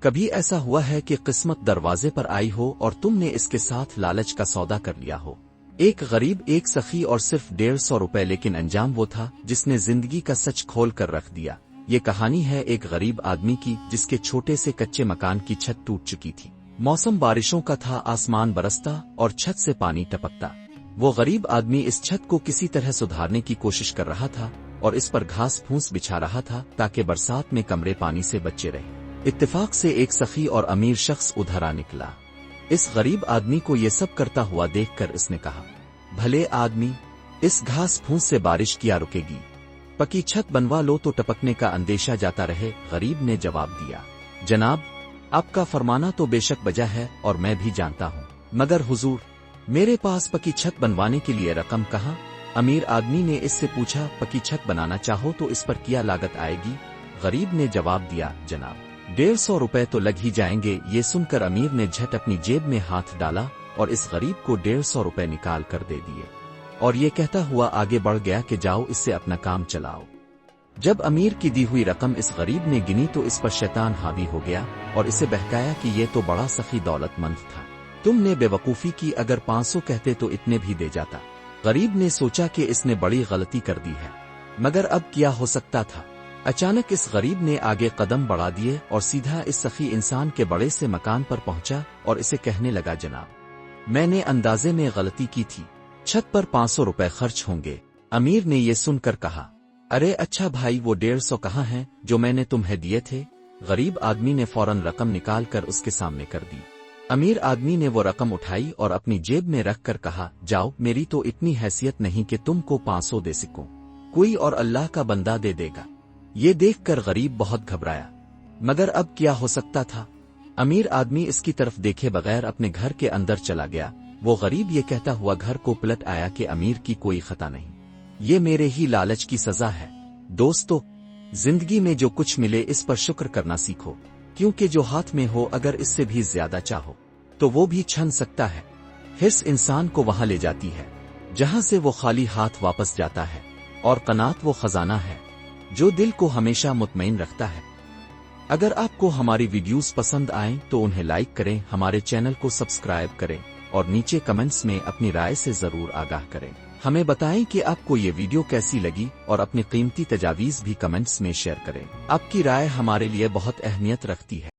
کبھی ایسا ہوا ہے کہ قسمت دروازے پر آئی ہو اور تم نے اس کے ساتھ لالچ کا سودا کر لیا ہو؟ ایک غریب ایک سخی اور صرف 150 روپے، لیکن انجام وہ تھا جس نے زندگی کا سچ کھول کر رکھ دیا۔ یہ کہانی ہے ایک غریب آدمی کی جس کے چھوٹے سے کچے مکان کی چھت ٹوٹ چکی تھی۔ موسم بارشوں کا تھا، آسمان برستا اور چھت سے پانی ٹپکتا۔ وہ غریب آدمی اس چھت کو کسی طرح سدھارنے کی کوشش کر رہا تھا اور اس پر گھاس پھوس بچھا رہا تھا تاکہ برسات میں کمرے پانی سے بچے رہے۔ اتفاق سے ایک سخی اور امیر شخص ادھر آ نکلا۔ اس غریب آدمی کو یہ سب کرتا ہوا دیکھ کر اس نے کہا، بھلے آدمی، اس گھاس پھوس سے بارش کیا رکے گی؟ پکی چھت بنوا لو تو ٹپکنے کا اندیشہ جاتا رہے۔ غریب نے جواب دیا، جناب، آپ کا فرمانا تو بے شک بجا ہے اور میں بھی جانتا ہوں، مگر حضور، میرے پاس پکی چھت بنوانے کے لیے رقم کہاں؟ امیر آدمی نے اس سے پوچھا، پکی چھت بنانا چاہو تو اس پر کیا لاگت آئے گی؟ غریب نے جواب دیا، جناب، 150 روپے تو لگ ہی جائیں گے۔ یہ سن کر امیر نے جھٹ اپنی جیب میں ہاتھ ڈالا اور اس غریب کو 150 روپے نکال کر دے دیے، اور یہ کہتا ہوا آگے بڑھ گیا کہ جاؤ اس سے اپنا کام چلاؤ۔ جب امیر کی دی ہوئی رقم اس غریب نے گنی تو اس پر شیطان حاوی ہو گیا اور اسے بہکایا کہ یہ تو بڑا سخی دولت مند تھا، تم نے بے وقوفی کی، اگر 500 کہتے تو اتنے بھی دے جاتا۔ غریب نے سوچا کہ اس نے بڑی غلطی کر دی ہے، مگر اب کیا ہو سکتا تھا؟ اچانک اس غریب نے آگے قدم بڑھا دیے اور سیدھا اس سخی انسان کے بڑے سے مکان پر پہنچا اور اسے کہنے لگا، جناب، میں نے اندازے میں غلطی کی تھی، چھت پر 500 روپے خرچ ہوں گے۔ امیر نے یہ سن کر کہا، ارے اچھا بھائی، وہ 150 کہاں ہیں جو میں نے تمہیں دیے تھے؟ غریب آدمی نے فوراً رقم نکال کر اس کے سامنے کر دی۔ امیر آدمی نے وہ رقم اٹھائی اور اپنی جیب میں رکھ کر کہا، جاؤ، میری تو اتنی حیثیت نہیں کہ تم کو 500 دے سکوں، کوئی اور اللہ کا بندہ دے دے گا۔ یہ دیکھ کر غریب بہت گھبرایا، مگر اب کیا ہو سکتا تھا؟ امیر آدمی اس کی طرف دیکھے بغیر اپنے گھر کے اندر چلا گیا۔ وہ غریب یہ کہتا ہوا گھر کو پلٹ آیا کہ امیر کی کوئی خطا نہیں، یہ میرے ہی لالچ کی سزا ہے۔ دوستو، زندگی میں جو کچھ ملے اس پر شکر کرنا سیکھو، کیونکہ جو ہاتھ میں ہو اگر اس سے بھی زیادہ چاہو تو وہ بھی چھن سکتا ہے۔ حرص انسان کو وہاں لے جاتی ہے جہاں سے وہ خالی ہاتھ واپس جاتا ہے، اور قناعت وہ خزانہ ہے جو دل کو ہمیشہ مطمئن رکھتا ہے۔ اگر آپ کو ہماری ویڈیوز پسند آئیں تو انہیں لائک کریں، ہمارے چینل کو سبسکرائب کریں اور نیچے کمنٹس میں اپنی رائے سے ضرور آگاہ کریں۔ ہمیں بتائیں کہ آپ کو یہ ویڈیو کیسی لگی اور اپنی قیمتی تجاویز بھی کمنٹس میں شیئر کریں۔ آپ کی رائے ہمارے لیے بہت اہمیت رکھتی ہے۔